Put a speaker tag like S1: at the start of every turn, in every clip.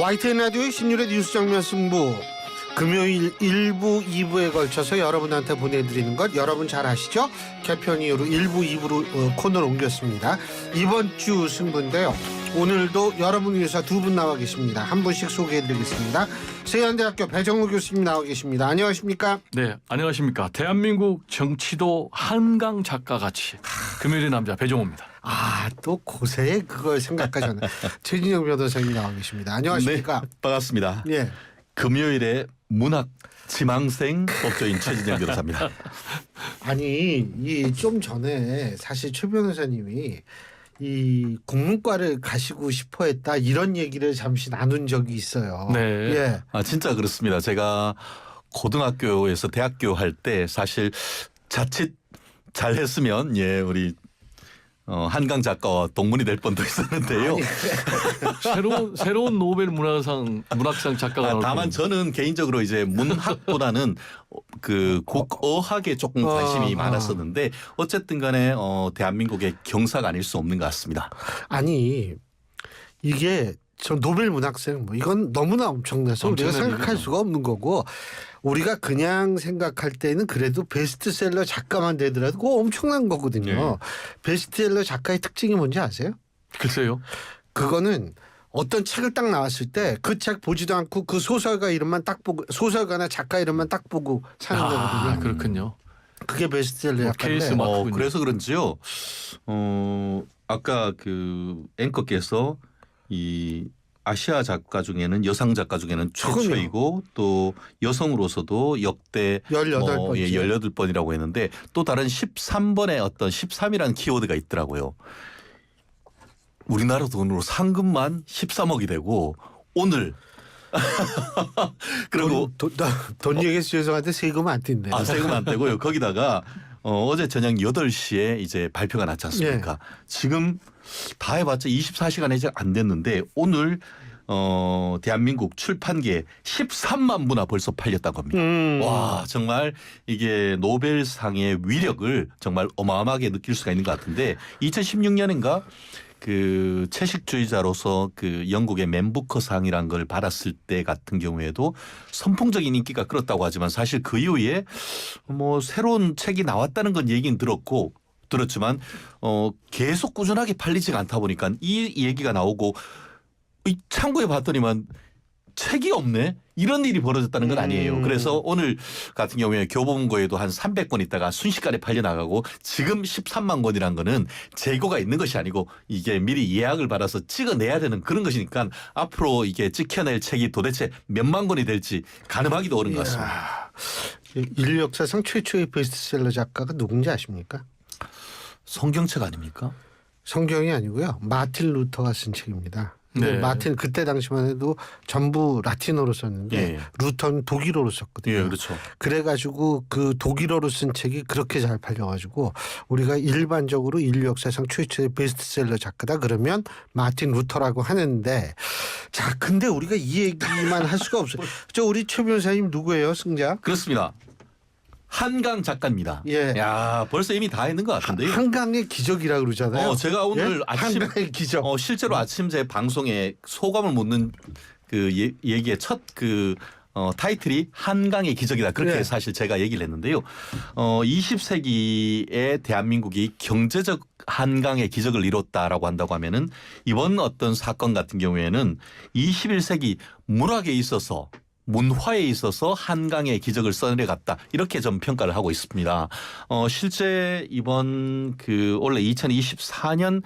S1: YTN 라디오의 신율의 뉴스 장면 승부 금요일 1부, 2부에 걸쳐서 여러분한테 보내드리는 것 여러분 잘 아시죠? 개편 이후로 1부, 2부로 코너를 옮겼습니다. 이번 주 승부인데요. 오늘도 여러분 위해서 두 분 나와 계십니다. 한 분씩 소개해드리겠습니다. 세연대학교 배정우 교수님 나와 계십니다. 안녕하십니까?
S2: 네, 안녕하십니까. 대한민국 정치도 한강 작가같이 금요일의 남자 배정우입니다.
S1: 또 고세에 그걸 생각하셨네. 최진영 변호사님 나와 계십니다. 안녕하십니까?
S3: 네, 반갑습니다.
S1: 예.
S3: 금요일에 문학 지망생 법조인 최진영 변호사입니다.
S1: 아니 이 좀 전에 사실 최 변호사님이 이 국문과를 가시고 싶어했다 이런 얘기를 잠시 나눈 적이 있어요.
S2: 네.
S1: 예.
S3: 진짜 그렇습니다. 제가 고등학교에서 대학교 할 때 사실 자칫 잘했으면 우리 한강 작가와 동문이 될 뻔도 있었는데요.
S2: 새로운 노벨 문학상 작가가 나올
S3: 다만
S2: 겁니다.
S3: 저는 개인적으로 이제 문학보다는 그 국어학에 조금 관심이 많았었는데 어쨌든 간에 대한민국의 경사가 아닐 수 없는 것 같습니다.
S1: 아니 이게 저 노벨 문학상 뭐 이건 너무나 엄청나서 우리가
S2: 엄청난
S1: 생각할
S2: 일이죠.
S1: 수가 없는 거고 우리가 그냥 생각할 때는 그래도 베스트셀러 작가만 되더라도 그거 엄청난 거거든요.
S2: 네.
S1: 베스트셀러 작가의 특징이 뭔지 아세요?
S2: 글쎄요.
S1: 그거는 어떤 책을 딱 나왔을 때 그 책 보지도 않고 그 소설가 이름만 딱 보고 소설가나 작가 이름만 딱 보고 사는 거거든요.
S2: 그렇군요.
S1: 그게 베스트셀러
S2: 케이스
S1: 작가인데
S2: 마크군요.
S3: 그래서 그런지요. 아까 그 앵커께서 이 아시아 작가 중에는 여성 작가 중에는 최초이고 또 여성으로서도 역대
S1: 18번째.
S3: 18번이라고 했는데 또 다른 13번의 어떤 13이라는 키워드가 있더라고요. 우리나라 돈으로 상금만 13억이 되고 오늘 그리고
S1: 돈 얘기해서 죄송한데 세금 안 뛴대.
S3: 세금 안 떼고요. 거기다가 어제 저녁 8시에 이제 발표가 났지 않습니까? 지금 다 해봤자 24시간이 이제 안 됐는데 오늘 대한민국 출판계에 13만 부나 벌써 팔렸다고 합니다. 와 정말 이게 노벨상의 위력을 정말 어마어마하게 느낄 수가 있는 것 같은데 2016년인가 그 채식주의자로서 그 영국의 맨부커상이라는 걸 받았을 때 같은 경우에도 선풍적인 인기가 끌었다고 하지만 사실 그 이후에 뭐 새로운 책이 나왔다는 건 얘기는 들었지만 계속 꾸준하게 팔리지가 않다 보니까 이 얘기가 나오고 참고해 봤더니만 책이 없네 이런 일이 벌어졌다는 건 아니에요. 그래서 오늘 같은 경우에 교보문고에도 한 300권 있다가 순식간에 팔려나가고 지금 13만 권이라는 거는 재고가 있는 것이 아니고 이게 미리 예약을 받아서 찍어내야 되는 그런 것이니까 앞으로 이게 찍혀낼 책이 도대체 몇만 권이 될지 가늠하기도 어려운 것 같습니다.
S1: 인류 역사상 최초의 베스트셀러 작가가 누군지 아십니까?
S3: 성경책 아닙니까?
S1: 성경이 아니고요. 마틴 루터가 쓴 책입니다.
S2: 네.
S1: 마틴 그때 당시만 해도 전부 라틴어로 썼는데 루터는 독일어로 썼거든요.
S3: 그렇죠.
S1: 그래가지고 그 독일어로 쓴 책이 그렇게 잘 팔려가지고 우리가 일반적으로 인류 역사상 최초의 베스트셀러 작가다 그러면 마틴 루터라고 하는데 자 근데 우리가 이 얘기만 할 수가 없어요. 저 우리 최 변호사님 누구예요, 승자?
S3: 그렇습니다. 한강 작가입니다.
S1: 예.
S3: 야 벌써 이미 다 했는 것 같은데요.
S1: 한강의 기적이라고 그러잖아요.
S3: 제가 오늘 아침
S1: 한강의 기적.
S3: 실제로 아침 제 방송에 소감을 묻는 그 얘기의 첫 그 타이틀이 한강의 기적이다. 그렇게 사실 제가 얘기를 했는데요. 20세기에 대한민국이 경제적 한강의 기적을 이뤘다라고 한다고 하면은 이번 어떤 사건 같은 경우에는 21세기 문학에 있어서 문화에 있어서 한강의 기적을 써내려갔다 이렇게 좀 평가를 하고 있습니다. 실제 이번 그 원래 2024년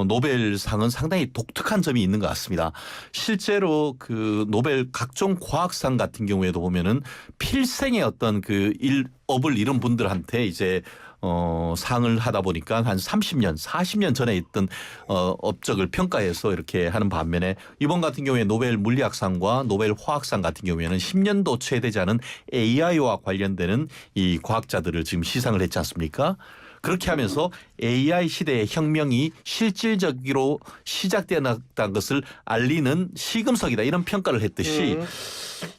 S3: 노벨상은 상당히 독특한 점이 있는 것 같습니다. 실제로 그 노벨 각종 과학상 같은 경우에도 보면은 필생의 어떤 그 업을 이룬 분들한테 이제 상을 하다 보니까 한 30년, 40년 전에 있던 업적을 평가해서 이렇게 하는 반면에 이번 같은 경우에 노벨 물리학상과 노벨 화학상 같은 경우에는 10년도 채 되지 않은 AI와 관련되는 이 과학자들을 지금 시상을 했지 않습니까? 그렇게 하면서 AI 시대의 혁명이 실질적으로 시작되었다는 것을 알리는 시금석이다 이런 평가를 했듯이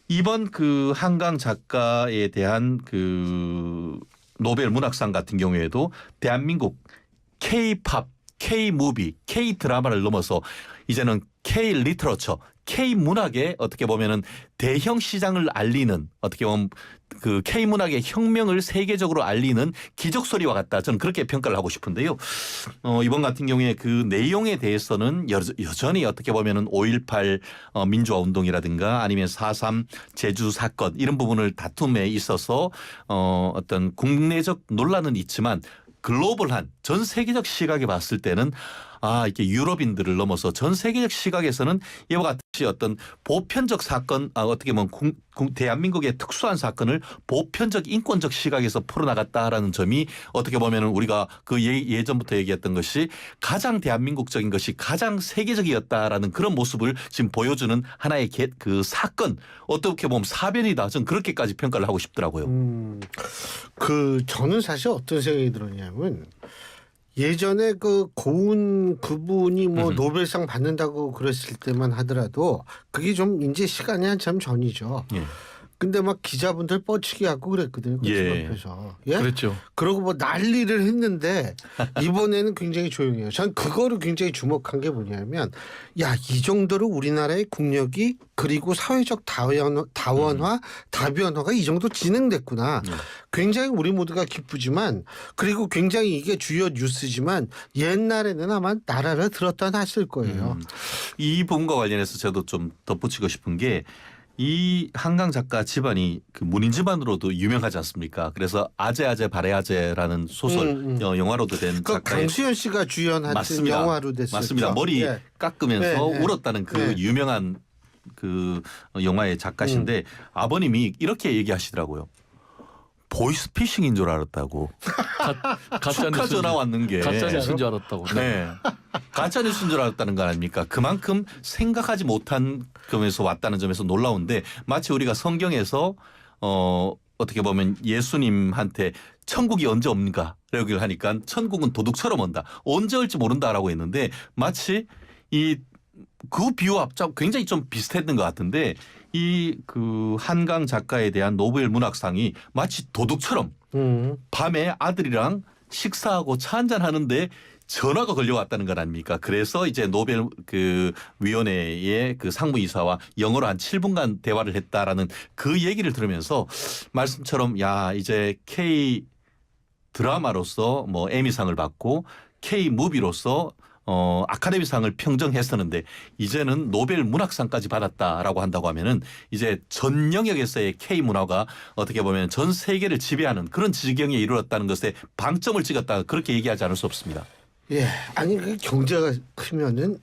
S3: 이번 그 한강 작가에 대한 그 노벨 문학상 같은 경우에도 대한민국 K-팝, K-무비, K-드라마를 넘어서 이제는 K-리터러처, K 문학의 어떻게 보면은 대형 시장을 알리는 어떻게 보면 그 K 문학의 혁명을 세계적으로 알리는 기적 소리와 같다. 저는 그렇게 평가를 하고 싶은데요. 이번 같은 경우에 그 내용에 대해서는 여전히 어떻게 보면은 5.18 민주화 운동이라든가 아니면 4.3 제주 사건 이런 부분을 다툼에 있어서 어떤 국내적 논란은 있지만 글로벌한 전 세계적 시각에 봤을 때는 이렇게 유럽인들을 넘어서 전 세계적 시각에서는 이와 같이 어떤 보편적 사건, 어떻게 보면 대한민국의 특수한 사건을 보편적 인권적 시각에서 풀어나갔다라는 점이 어떻게 보면 우리가 그 예전부터 얘기했던 것이 가장 대한민국적인 것이 가장 세계적이었다라는 그런 모습을 지금 보여주는 하나의 그 사건, 어떻게 보면 사변이다. 저는 그렇게까지 평가를 하고 싶더라고요.
S1: 저는 사실 어떤 생각이 들었냐면 예전에 그 고은 그분이 뭐 노벨상 받는다고 그랬을 때만 하더라도 그게 좀 이제 시간이 한참 전이죠.
S3: 예.
S1: 근데 막 기자분들 뻗치기 하고 그랬거든요. 그
S3: 예.
S1: 앞에서. 예?
S2: 그랬죠.
S1: 그러고 뭐 난리를 했는데 이번에는 굉장히 조용해요. 전 그거를 굉장히 주목한 게 뭐냐면 야, 이 정도로 우리나라의 국력이 그리고 사회적 다변화가 이 정도 진행됐구나. 굉장히 우리 모두가 기쁘지만 그리고 굉장히 이게 주요 뉴스지만 옛날에는 아마 나라를 들었다 놨을 거예요.
S3: 이 부분과 관련해서 저도 좀 덧붙이고 싶은 게 이 한강 작가 집안이 그 문인 집안으로도 유명하지 않습니까? 그래서 아재 바레아재라는 소설 영화로도 된
S1: 그
S3: 작가의
S1: 강수현 씨가 주연한
S3: 맞습니다.
S1: 영화로 됐었죠.
S3: 맞습니다. 머리
S1: 예.
S3: 깎으면서
S1: 네, 네.
S3: 울었다는 그
S1: 네.
S3: 유명한 그 영화의 작가신데 아버님이 이렇게 얘기하시더라고요. 보이스피싱인 줄 알았다고. 축하 전화 왔는 게
S2: 가짜 뉴스인 줄 알았다고.
S3: 네. 가짜 뉴스인 줄 알았다는 거 아닙니까? 그만큼 생각하지 못한 점에서 왔다는 점에서 놀라운데 마치 우리가 성경에서 어떻게 보면 예수님한테 천국이 언제 옵니까? 이렇게 하니까 천국은 도둑처럼 온다. 언제 올지 모른다라고 했는데 마치 그 비유와 굉장히 좀 비슷했던 것 같은데 이 그 한강 작가에 대한 노벨 문학상이 마치 도둑처럼 밤에 아들이랑 식사하고 차 한잔 하는데 전화가 걸려왔다는 것 아닙니까? 그래서 이제 노벨 그 위원회의 그 상무이사와 영어로 한 7분간 대화를 했다라는 그 얘기를 들으면서 말씀처럼 야, 이제 K 드라마로서 뭐 에미상을 받고 K 무비로서 아카데미상을 평정했었는데 이제는 노벨 문학상까지 받았다라고 한다고 하면은 이제 전 영역에서의 K 문화가 어떻게 보면 전 세계를 지배하는 그런 지경에 이르렀다는 것에 방점을 찍었다 그렇게 얘기하지 않을 수 없습니다.
S1: 예, 아니 그 경제가 크면은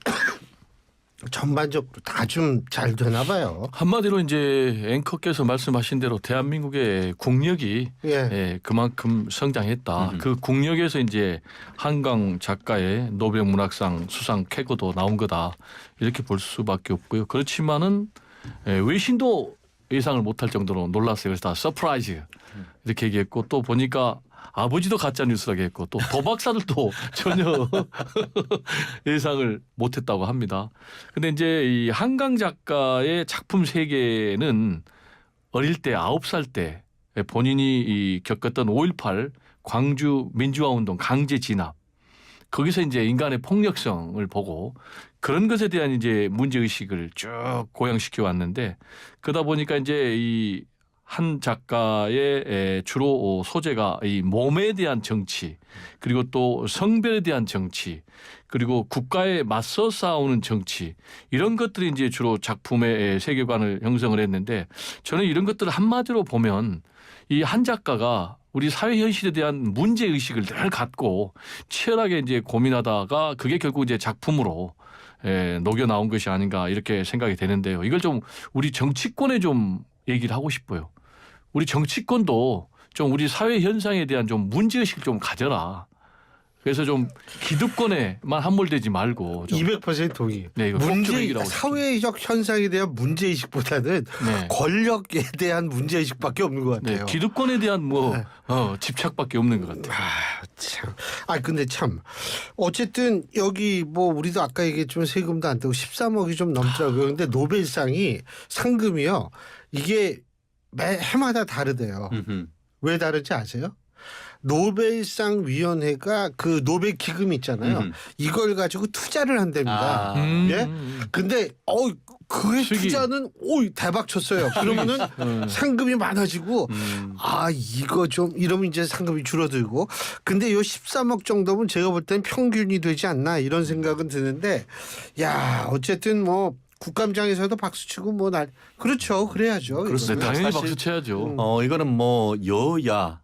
S1: 전반적으로 다 좀 잘 되나 봐요.
S2: 한마디로 이제 앵커께서 말씀하신 대로 대한민국의 국력이
S1: 예.
S2: 그만큼 성장했다. 그 국력에서 이제 한강 작가의 노벨 문학상 수상 쾌거도 나온 거다. 이렇게 볼 수밖에 없고요. 그렇지만은 외신도 예상을 못할 정도로 놀랐어요. 그래서 다 서프라이즈 이렇게 얘기했고 또 보니까 아버지도 가짜 뉴스라고 했고 또 도박사들도 전혀 예상을 못했다고 합니다. 근데 이제 이 한강 작가의 작품 세계는 어릴 때 9살 때 본인이 겪었던 5.18 광주 민주화 운동 강제 진압 거기서 이제 인간의 폭력성을 보고 그런 것에 대한 이제 문제 의식을 쭉 고양시켜 왔는데 그러다 보니까 이제 이 한 작가의 주로 소재가 이 몸에 대한 정치 그리고 또 성별에 대한 정치 그리고 국가에 맞서 싸우는 정치 이런 것들이 이제 주로 작품의 세계관을 형성을 했는데 저는 이런 것들을 한마디로 보면 이 한 작가가 우리 사회 현실에 대한 문제 의식을 늘 갖고 치열하게 이제 고민하다가 그게 결국 이제 작품으로 녹여 나온 것이 아닌가 이렇게 생각이 되는데요. 이걸 좀 우리 정치권에 좀 얘기를 하고 싶어요. 우리 정치권도 좀 우리 사회 현상에 대한 좀 문제의식을 좀 가져라. 그래서 좀 기득권에만 함몰되지 말고 좀
S1: 200% 동의.
S2: 네, 이거
S1: 사회적 현상에 대한 문제의식보다는
S2: 네.
S1: 권력에 대한 문제의식밖에 없는 것
S2: 네,
S1: 같아요.
S2: 기득권에 대한 뭐 집착밖에 없는 것 같아요.
S1: 참. 근데 참 어쨌든 여기 뭐 우리도 아까 얘기했지만 세금도 안 떼고 13억이 좀 넘더라고요. 근데 노벨상이 상금이요. 이게 매 해마다 다르대요. 왜 다른지 아세요? 노벨상 위원회가 그 노벨 기금 있잖아요. 이걸 가지고 투자를 한답니다. 예? 근데 그의
S2: 수익이-
S1: 투자는 오 대박 쳤어요. 그러면은 상금이 많아지고 아 이거 좀 이러면 이제 상금이 줄어들고 근데 요 13억 정도면 제가 볼 땐 평균이 되지 않나 이런 생각은 드는데 야 어쨌든 뭐 국감장에서도 박수치고 뭐 날 그렇죠 그래야죠.
S3: 그렇습니다.
S1: 이거는.
S2: 당연히
S3: 사실-
S2: 박수 쳐야죠.
S3: 이거는 뭐 여야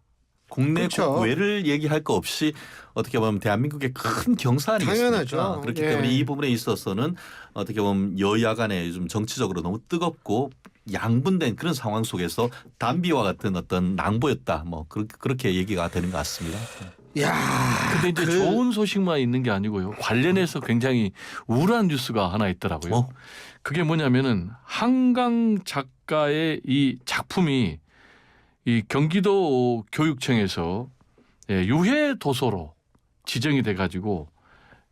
S3: 국내
S1: 그렇죠.
S3: 국외를 얘기할 거 없이 어떻게 보면 대한민국의 큰 경사 아니겠습니까?
S1: 당연하죠.
S3: 그렇기
S1: 예.
S3: 때문에 이 부분에 있어서는 어떻게 보면 여야 간에 요즘 정치적으로 너무 뜨겁고 양분된 그런 상황 속에서 담비와 같은 어떤 낭보였다. 뭐 그렇게 얘기가 되는 것 같습니다.
S1: 야
S2: 근데 이제
S1: 그-
S2: 좋은 소식만 있는 게 아니고요. 관련해서 굉장히 우울한 뉴스가 하나 있더라고요.
S3: 어?
S2: 그게 뭐냐면은 한강 작가의 이 작품이 이 경기도 교육청에서 유해 도서로 지정이 돼가지고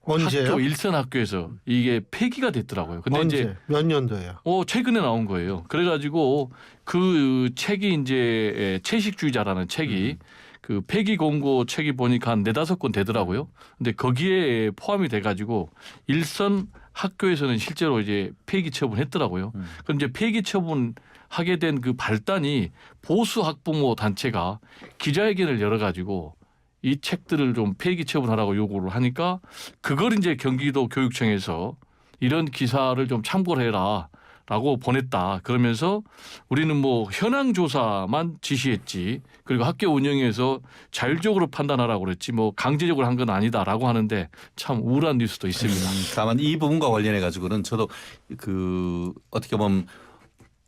S1: 언제요?
S2: 학교 일선 학교에서 이게 폐기가 됐더라고요. 근데
S1: 언제
S2: 이제
S1: 몇 년도예요?
S2: 최근에 나온 거예요. 그래가지고 그 책이 이제 채식주의자라는 책이 그 폐기 공고 책이 보니까 한 4-5권 되더라고요. 근데 거기에 포함이 돼가지고 일선 학교에서는 실제로 이제 폐기 처분했더라고요. 그럼 이제 폐기 처분하게 된 그 발단이 보수 학부모 단체가 기자회견을 열어가지고 이 책들을 좀 폐기 처분하라고 요구를 하니까 그걸 이제 경기도 교육청에서 이런 기사를 좀 참고를 해라. 라고 보냈다. 그러면서 우리는 뭐 현황 조사만 지시했지. 그리고 학교 운영에서 자율적으로 판단하라고 그랬지. 뭐 강제적으로 한 건 아니다라고 하는데 참 우울한 뉴스도 있습니다.
S3: 다만 이 부분과 관련해 가지고는 저도 그 어떻게 보면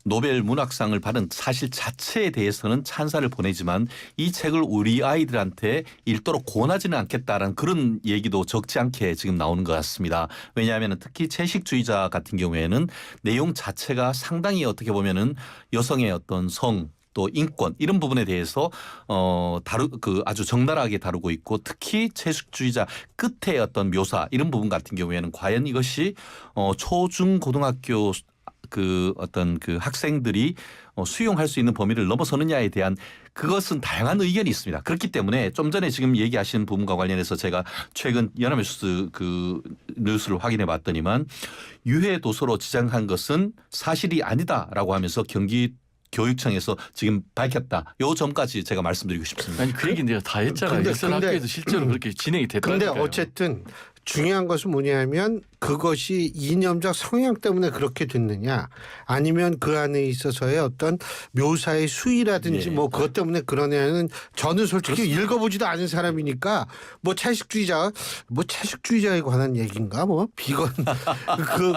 S3: 노벨 문학상을 받은 사실 자체에 대해서는 찬사를 보내지만 이 책을 우리 아이들한테 읽도록 권하지는 않겠다라는 그런 얘기도 적지 않게 지금 나오는 것 같습니다. 왜냐하면 특히 채식주의자 같은 경우에는 내용 자체가 상당히 어떻게 보면은 여성의 어떤 성 또 인권 이런 부분에 대해서 아주 적나라하게 다루고 있고 특히 채식주의자 끝의 어떤 묘사 이런 부분 같은 경우에는 과연 이것이 초중 고등학교 그 어떤 그 학생들이 수용할 수 있는 범위를 넘어서느냐에 대한 그것은 다양한 의견이 있습니다. 그렇기 때문에 좀 전에 지금 얘기하신 부분과 관련해서 제가 최근 연합뉴스 그 뉴스를 확인해 봤더니만 유해 도서로 지정한 것은 사실이 아니다라고 하면서 경기 교육청에서 지금 밝혔다. 요 점까지 제가 말씀드리고 싶습니다.
S2: 아니 그 얘기 내가 다 했잖아요.
S1: 근데-
S2: 일선
S1: 근데-
S2: 학교에서 실제로 그렇게 진행이
S1: 근데
S2: 됐다니까요.
S1: 어쨌든 중요한 것은 뭐냐면 그것이 이념적 성향 때문에 그렇게 됐느냐 아니면 그 안에 있어서의 어떤 묘사의 수위라든지
S3: 예.
S1: 뭐 그것 때문에 그러냐는 저는 솔직히 읽어보지도 않은 사람이니까 뭐 채식주의자에 관한 얘기인가 뭐 비건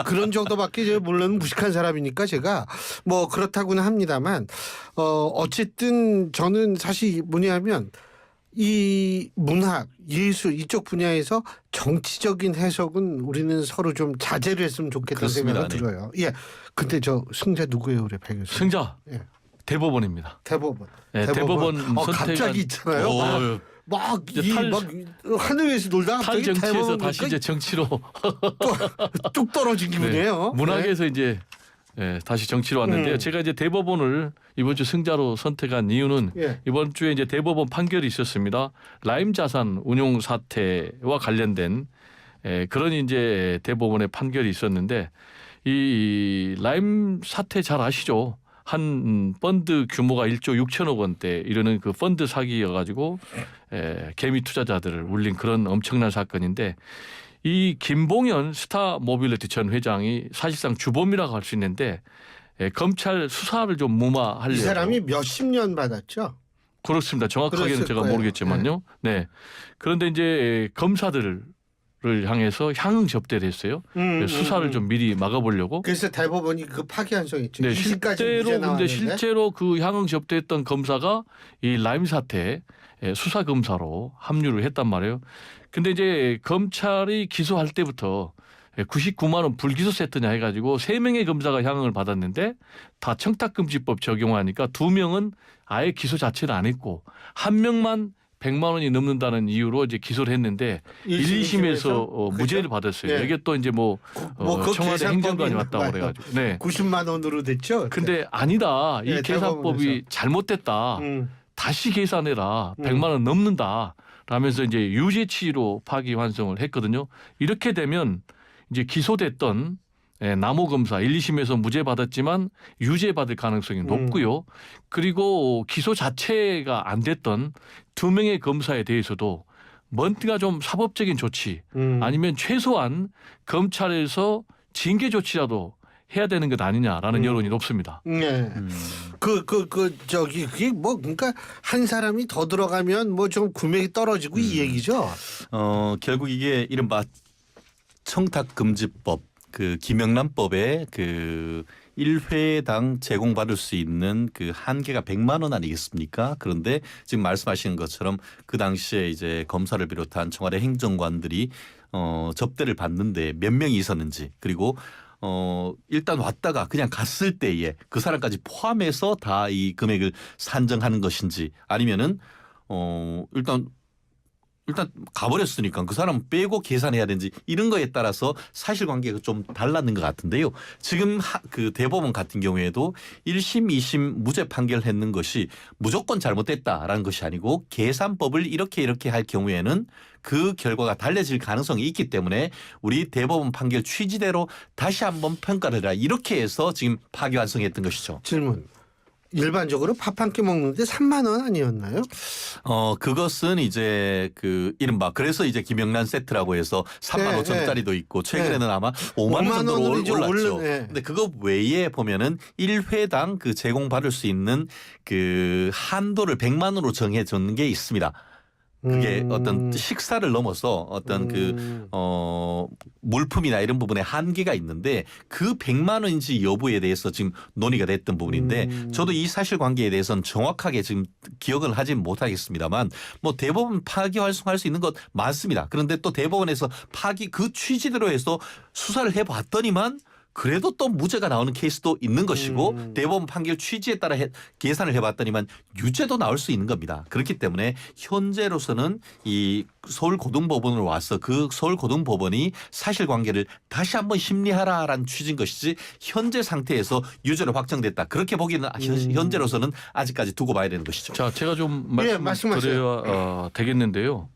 S1: 그런 정도밖에 이제 물론 무식한 사람이니까 제가 뭐 그렇다고는 합니다만 어쨌든 저는 사실 뭐냐면 이 문학, 예술 이쪽 분야에서 정치적인 해석은 우리는 서로 좀 자제를 했으면 좋겠다는
S3: 그렇습니다.
S1: 생각이 들어요. 예. 근데 저 승자 누구예요, 우리 박 교수님?
S2: 승자
S1: 예.
S2: 대법원입니다.
S1: 대법원.
S2: 네, 대법원 선택한-
S1: 갑자기 있잖아요.
S2: 오,
S1: 막
S2: 이제
S1: 하늘에서 놀다가
S2: 탈
S1: 갑자기
S2: 정치에서
S1: 대법원
S2: 다시 이제 정치로
S1: 뚝 떨어진 기분이에요.
S2: 네, 문학에서 이제 다시 정치로 왔는데요. 제가 이제 대법원을 이번 주 승자로 선택한 이유는
S1: 예.
S2: 이번 주에 이제 대법원 판결이 있었습니다. 라임 자산 운용 사태와 관련된 그런 이제 대법원의 판결이 있었는데 이 라임 사태 잘 아시죠? 한 펀드 규모가 1조 6천억 원대 이르는 그 펀드 사기여가지고 개미 투자자들을 울린 그런 엄청난 사건인데 이 김봉현 스타 모빌리티 전 회장이 사실상 주범이라고 할 수 있는데 검찰 수사를 좀 무마하려고.
S1: 이 사람이 몇십 년 받았죠.
S2: 그렇습니다. 정확하게는
S1: 그랬을
S2: 제가
S1: 거예요.
S2: 모르겠지만요. 네. 그런데 이제 검사들을 향해서 향응 접대를 했어요. 수사를 좀 미리 막아보려고.
S1: 그래서 대법원이 그 파기환송했죠.
S2: 네,
S1: 20까지 무죄
S2: 실제로 근데
S1: 나왔는데.
S2: 실제로 그 향응 접대했던 검사가 이 라임 사태 수사 검사로 합류를 했단 말이에요. 근데 이제 검찰이 기소할 때부터 99만 원 불기소 세트냐 해가지고 3명의 검사가 향응을 받았는데 다 청탁금지법 적용하니까 2명은 아예 기소 자체를 안 했고 1명만 100만 원이 넘는다는 이유로 이제 기소를 했는데 1, 2심에서 무죄를 받았어요.
S1: 네.
S2: 이게 또 이제 뭐
S1: 그
S2: 청와대
S1: 계산법이
S2: 행정관이
S1: 있나
S2: 왔다고
S1: 봐요.
S2: 그래가지고. 네.
S1: 90만 원으로 됐죠.
S2: 근데 아니다. 이
S1: 네,
S2: 계산법이
S1: 대법원에서.
S2: 잘못됐다. 다시 계산해라. 100만 원 넘는다. 라면서 이제 유죄치로 파기환송을 했거든요. 이렇게 되면 이제 기소됐던 남호 검사 1, 2심에서 무죄 받았지만 유죄 받을 가능성이 높고요. 그리고 기소 자체가 안 됐던 2명의 검사에 대해서도 뭔가 좀 사법적인 조치 아니면 최소한 검찰에서 징계 조치라도 해야 되는 것 아니냐라는 여론이 높습니다.
S1: 네. 그게 뭐 그러니까 한 사람이 더 들어가면 뭐 좀 금액이 떨어지고 이 얘기죠.
S3: 결국 이게 이른바 청탁금지법 그 김영란법에 그 1회당 제공받을 수 있는 그 한계가 100만 원 아니겠습니까? 그런데 지금 말씀하시는 것처럼 그 당시에 이제 검사를 비롯한 청와대 행정관들이 접대를 받는데 몇 명이 있었는지 그리고 일단 왔다가 그냥 갔을 때에 그 사람까지 포함해서 다 이 금액을 산정하는 것인지 아니면은 일단 가버렸으니까 그 사람 빼고 계산해야 되는지 이런 거에 따라서 사실관계가 좀 달랐는 것 같은데요. 지금 그 대법원 같은 경우에도 1심, 2심 무죄 판결했는 것이 무조건 잘못됐다라는 것이 아니고 계산법을 이렇게 할 경우에는 그 결과가 달라질 가능성이 있기 때문에 우리 대법원 판결 취지대로 다시 한번 평가를 해라 이렇게 해서 지금 파기환송했던 것이죠.
S1: 질문. 일반적으로 밥 한 끼 먹는데 3만 원 아니었나요?
S3: 그것은 이제 그 이른바 그래서 이제 김영란 세트라고 해서 3만 5천짜리도 있고 최근에는 아마 5만 원 정도로 올랐죠. 근데 그거 외에 보면은 1회당 그 제공받을 수 있는 그 한도를 100만 원으로 정해줬는 게 있습니다. 그게 어떤 식사를 넘어서 어떤 그 물품이나 이런 부분에 한계가 있는데 그 100만 원인지 여부에 대해서 지금 논의가 됐던 부분인데 저도 이 사실관계에 대해서는 정확하게 지금 기억을 하진 못하겠습니다만 뭐 대법원 파기환송할 수 있는 것 많습니다. 그런데 또 대법원에서 그 취지대로 해서 수사를 해봤더니만 그래도 또 무죄가 나오는 케이스도 있는 것이고 대법원 판결 취지에 따라 계산을 해봤더니만 유죄도 나올 수 있는 겁니다. 그렇기 때문에 현재로서는 이 서울고등법원으로 와서 그 서울고등법원이 사실관계를 다시 한번 심리하라라는 취지인 것이지 현재 상태에서 유죄로 확정됐다. 그렇게 보기는 현재로서는 아직까지 두고 봐야 되는 것이죠.
S2: 자, 제가 좀
S1: 말씀하세요.
S2: 드려야 되겠는데요.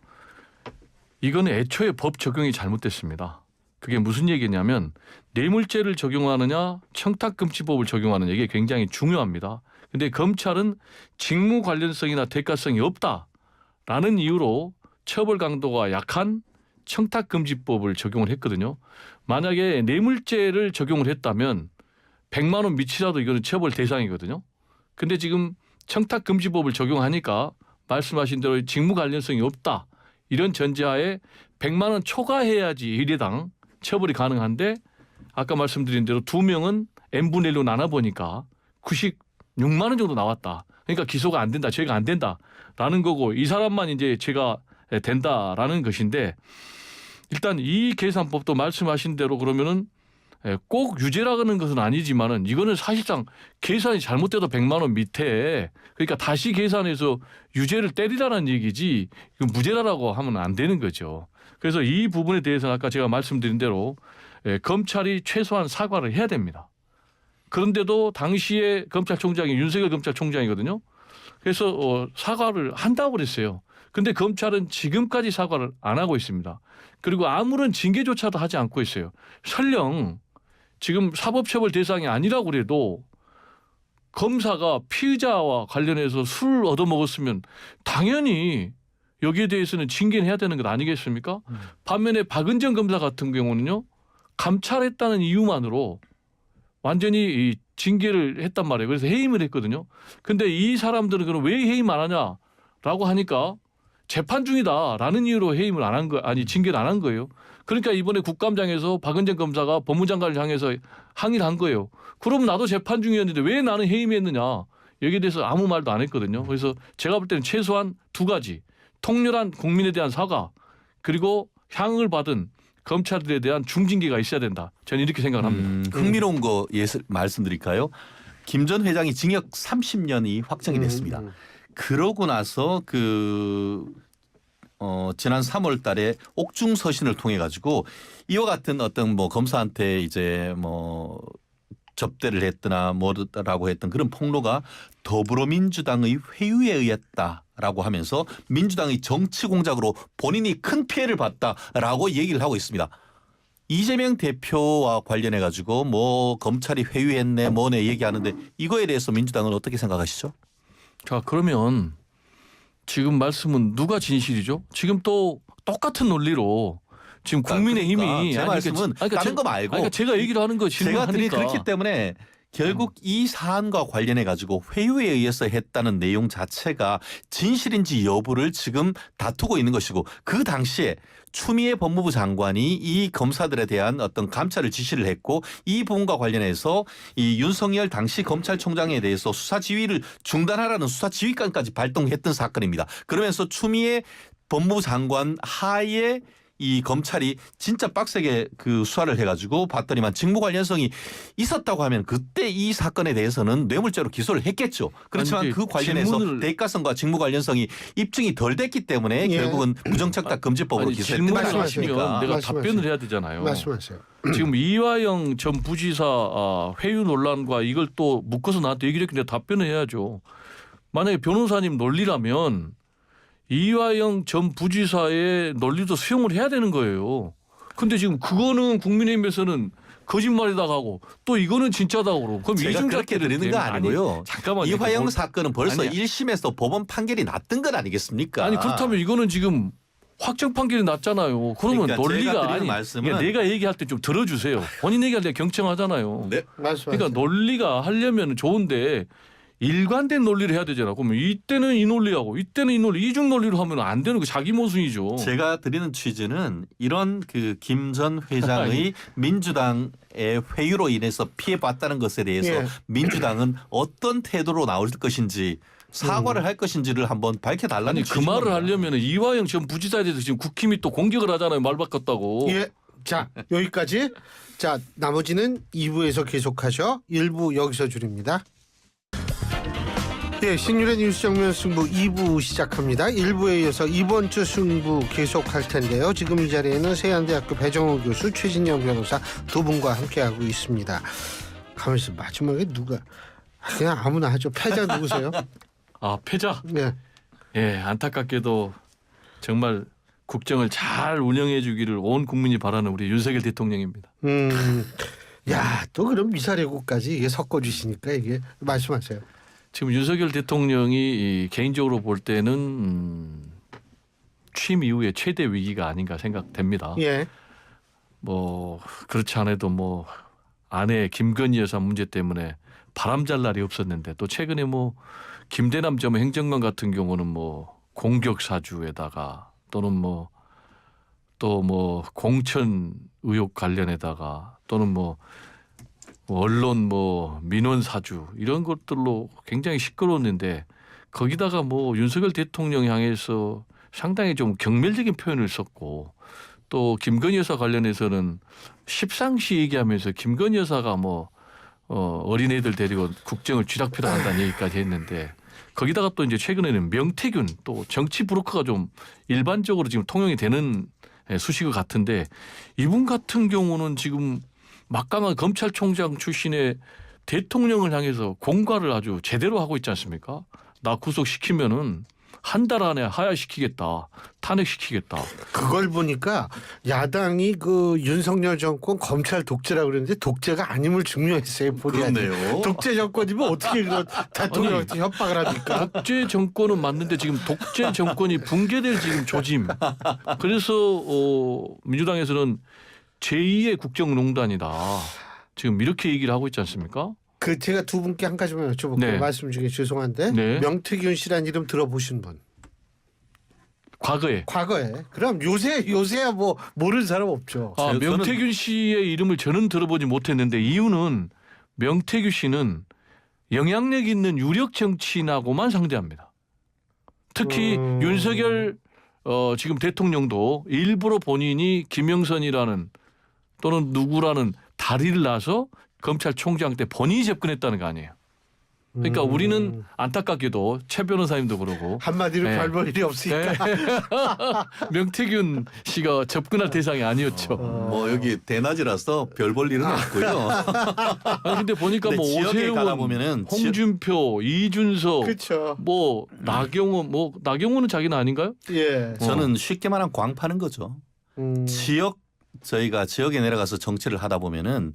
S2: 이거는 애초에 법 적용이 잘못됐습니다. 그게 무슨 얘기냐면 뇌물죄를 적용하느냐 청탁금지법을 적용하느냐 이게 굉장히 중요합니다. 그런데 검찰은 직무 관련성이나 대가성이 없다라는 이유로 처벌 강도가 약한 청탁금지법을 적용을 했거든요. 만약에 뇌물죄를 적용을 했다면 100만 원 미치라도 이거는 처벌 대상이거든요. 근데 지금 청탁금지법을 적용하니까 말씀하신 대로 직무 관련성이 없다. 이런 전제하에 100만 원 초과해야지 1회당 처벌이 가능한데 아까 말씀드린 대로 2명은 n분의 1로 나눠보니까 96만 원 정도 나왔다. 그러니까 기소가 안 된다. 죄가 안 된다라는 거고 이 사람만 이제 죄가 된다라는 것인데 일단 이 계산법도 말씀하신 대로 그러면은 꼭 유죄라는 것은 아니지만은 이거는 사실상 계산이 잘못돼도 100만 원 밑에 그러니까 다시 계산해서 유죄를 때리라는 얘기지 무죄라고 하면 안 되는 거죠. 그래서 이 부분에 대해서는 아까 제가 말씀드린 대로 검찰이 최소한 사과를 해야 됩니다. 그런데도 당시에 검찰총장이 윤석열 검찰총장이거든요. 그래서 사과를 한다고 그랬어요. 근데 검찰은 지금까지 사과를 안 하고 있습니다. 그리고 아무런 징계조차도 하지 않고 있어요. 설령 지금 사법처벌 대상이 아니라고 그래도 검사가 피의자와 관련해서 술을 얻어먹었으면 당연히 여기에 대해서는 징계는 해야 되는 것 아니겠습니까? 반면에 박은정 검사 같은 경우는요. 감찰했다는 이유만으로 완전히 이 징계를 했단 말이에요. 그래서 해임을 했거든요. 근데 이 사람들은 그럼 왜 해임 안 하냐라고 하니까 재판 중이다라는 이유로 해임을 안 한 거 아니 징계를 안 한 거예요. 그러니까 이번에 국감장에서 박은정 검사가 법무장관을 향해서 항의를 한 거예요. 그럼 나도 재판 중이었는데 왜 나는 해임했느냐. 여기에 대해서 아무 말도 안 했거든요. 그래서 제가 볼 때는 최소한 2가지. 통렬한 국민에 대한 사과 그리고 향응을 받은 검찰들에 대한 중징계가 있어야 된다. 저는 이렇게 생각을 합니다.
S3: 흥미로운 거 말씀드릴까요? 김 전 회장이 징역 30년이 확정이 됐습니다. 그러고 나서 지난 3월 달에 옥중 서신을 통해 가지고 이와 같은 어떤 뭐 검사한테 이제 뭐 접대를 했거나 뭐라고 했던 그런 폭로가 더불어민주당의 회유에 의했다라고 하면서 민주당의 정치 공작으로 본인이 큰 피해를 봤다라고 얘기를 하고 있습니다. 이재명 대표와 관련해 가지고 뭐 검찰이 회유했네 뭐네 얘기하는데 이거에 대해서 민주당은 어떻게 생각하시죠?
S2: 자, 그러면 지금 말씀은 누가 진실이죠? 지금 또 똑같은 논리로 지금 국민의힘이
S3: 제 말씀은 다른 거 말고
S2: 그러니까 제가 얘기를 하는 거
S3: 제가 드린
S2: 질문하니까
S3: 그렇기 때문에 결국 이 사안과 관련해 가지고 회유에 의해서 했다는 내용 자체가 진실인지 여부를 지금 다투고 있는 것이고 그 당시에 추미애 법무부 장관이 이 검사들에 대한 어떤 감찰을 지시를 했고 이 부분과 관련해서 이 윤석열 당시 검찰총장에 대해서 수사 지휘를 중단하라는 수사 지휘관까지 발동했던 사건입니다. 그러면서 추미애 법무부 장관 하에 이 검찰이 진짜 빡세게 그 수사를 해가지고 봤더니만 직무 관련성이 있었다고 하면 그때 이 사건에 대해서는 뇌물죄로 기소를 했겠죠. 그렇지만
S2: 아니,
S3: 그 관련해서
S2: 질문을-
S3: 대가성과 직무 관련성이 입증이 덜 됐기 때문에
S1: 예.
S3: 결국은 부정청탁 금지법으로
S2: 아니,
S3: 기소했던 거
S2: 질문을
S1: 말씀하세요.
S2: 하시면
S3: 아닙니까?
S2: 내가
S1: 말씀하세요.
S2: 답변을 해야 되잖아요.
S1: 말씀하세요.
S2: 지금 이화영 전 부지사 회유 논란과 이걸 또 묶어서 나한테 얘기를 했는데 답변을 해야죠. 만약에 변호사님 논리라면 이화영 전 부지사의 논리도 수용을 해야 되는 거예요. 근데 지금 그거는 국민의힘에서는 거짓말이다 하고 또 이거는 진짜다 그러고 그럼
S3: 제가 그렇게
S2: 이중잣대를
S3: 드리는 거 아니고요.
S2: 아니, 잠깐만요.
S3: 이화영
S2: 뭘-
S3: 사건은 벌써
S2: 아니야.
S3: 1심에서 법원 판결이 났던 건 아니겠습니까?
S2: 아니 그렇다면 이거는 지금 확정 판결이 났잖아요. 그러면
S3: 그러니까 제가
S2: 논리가
S3: 드리는
S2: 아니
S3: 말씀은-
S2: 그러니까 내가 얘기할 때 좀 들어주세요. 본인 얘기할 때 경청하잖아요.
S3: 네.
S1: 말씀하세요.
S2: 그러니까 논리가 하려면 좋은데 일관된 논리를 해야 되잖아. 그러면 이때는 이 논리하고 이때는 이 논리 이중 논리로 하면 안 되는 거 자기 모순이죠.
S3: 제가 드리는 취지는 이런 그 김 전 회장의 민주당의 회유로 인해서 피해봤다는 것에 대해서
S1: 예.
S3: 민주당은 어떤 태도로 나올 것인지 사과를 할 것인지를 한번 밝혀달라는
S2: 아니 그 말을 하려면 이화영 전 부지사에 대해서 지금 국힘이 또 공격을 하잖아요. 말 바꿨다고.
S1: 예. 자, 여기까지. 자, 나머지는 2부에서 계속하죠. 1부 여기서 줄입니다. 예, 신율의 뉴스 정면 승부 2부 시작합니다. 1부에 이어서 이번 주 승부 계속할 텐데요. 지금 이 자리에는 세안대학교 배정호 교수, 최진영 변호사 두 분과 함께하고 있습니다. 가만있어, 마지막에 누가 그냥 아무나 하죠. 패자 누구세요?
S2: 아 패자.
S1: 네.
S2: 예, 안타깝게도 정말 국정을 잘 운영해 주기를 온 국민이 바라는 우리 윤석열 대통령입니다.
S1: 야, 또 그럼 미사례고까지 이게 섞어주시니까 이게 말씀하세요.
S2: 지금 윤석열 대통령이 이 개인적으로 볼 때는 취임 이후에 최대 위기가 아닌가 생각됩니다.
S1: 예.
S2: 뭐 그렇지 않아도 뭐 아내 김건희 여사 문제 때문에 바람잘 날이 없었는데 또 최근에 뭐 김대남 전 행정관 같은 경우는 뭐 공격 사주에다가 또는 뭐 또 뭐 공천 의혹 관련에다가 또는 뭐 언론 뭐 민원 사주 이런 것들로 굉장히 시끄러웠는데 거기다가 뭐 윤석열 대통령 향해서 상당히 좀 경멸적인 표현을 썼고 또 김건희 여사 관련해서는 십상시 얘기하면서 김건희 여사가 뭐 어린애들 데리고 국정을 쥐락펴락 한다는 얘기까지 했는데 거기다가 또 이제 최근에는 명태균 또 정치 브로커가 좀 일반적으로 지금 통용이 되는 수식어 같은데 이분 같은 경우는 지금 막강한 검찰총장 출신의 대통령을 향해서 공갈을 아주 제대로 하고 있지 않습니까? 나 구속시키면은 한 달 안에 하야시키겠다. 탄핵시키겠다.
S1: 그걸 보니까 야당이 그 윤석열 정권 검찰 독재라고 그러는데 독재가 아님을 증명했어요. 본인이.
S3: 그렇네요.
S1: 독재 정권이면 어떻게 그런 대통령한테 협박을 합니까?
S2: 독재 정권은 맞는데 지금 독재 정권이 붕괴될 지금 조짐. 그래서 민주당에서는 제2의 국정농단이다. 지금 이렇게 얘기를 하고 있지 않습니까?
S1: 그 제가 두 분께 한 가지만 여쭤볼게요.
S2: 네.
S1: 말씀 중에 죄송한데
S2: 네.
S1: 명태균 씨란 이름 들어보신 분?
S2: 과거에.
S1: 과거에. 그럼 요새야 뭐 모르는 사람 없죠.
S2: 아, 명태균 씨의 이름을 저는 들어보지 못했는데 이유는 명태균 씨는 영향력 있는 유력 정치인하고만 상대합니다. 특히 윤석열 지금 대통령도 일부러 본인이 김영선이라는 또는 누구라는 다리를 놔서 검찰총장 때 본인이 접근했다는 거 아니에요. 그러니까 우리는 안타깝게도 최 변호사님도 그러고
S1: 한마디로
S2: 네.
S1: 별 볼 일이 없으니까.
S2: 명태균 씨가 접근할 대상이 아니었죠.
S3: 뭐 여기 대낮이라서 별 볼 일은 없고요.
S2: 아니 근데 보니까
S3: 근데
S2: 뭐
S3: 지역에 가다
S2: 오세훈,
S3: 보면은
S2: 홍준표, 이준석,
S1: 그렇죠.
S2: 뭐 나경원, 뭐 나경원은 자기는 아닌가요?
S1: 예.
S3: 저는 쉽게 말하면 광 파는 거죠.
S1: 음.
S3: 지역 저희가 지역에 내려가서 정치를 하다 보면은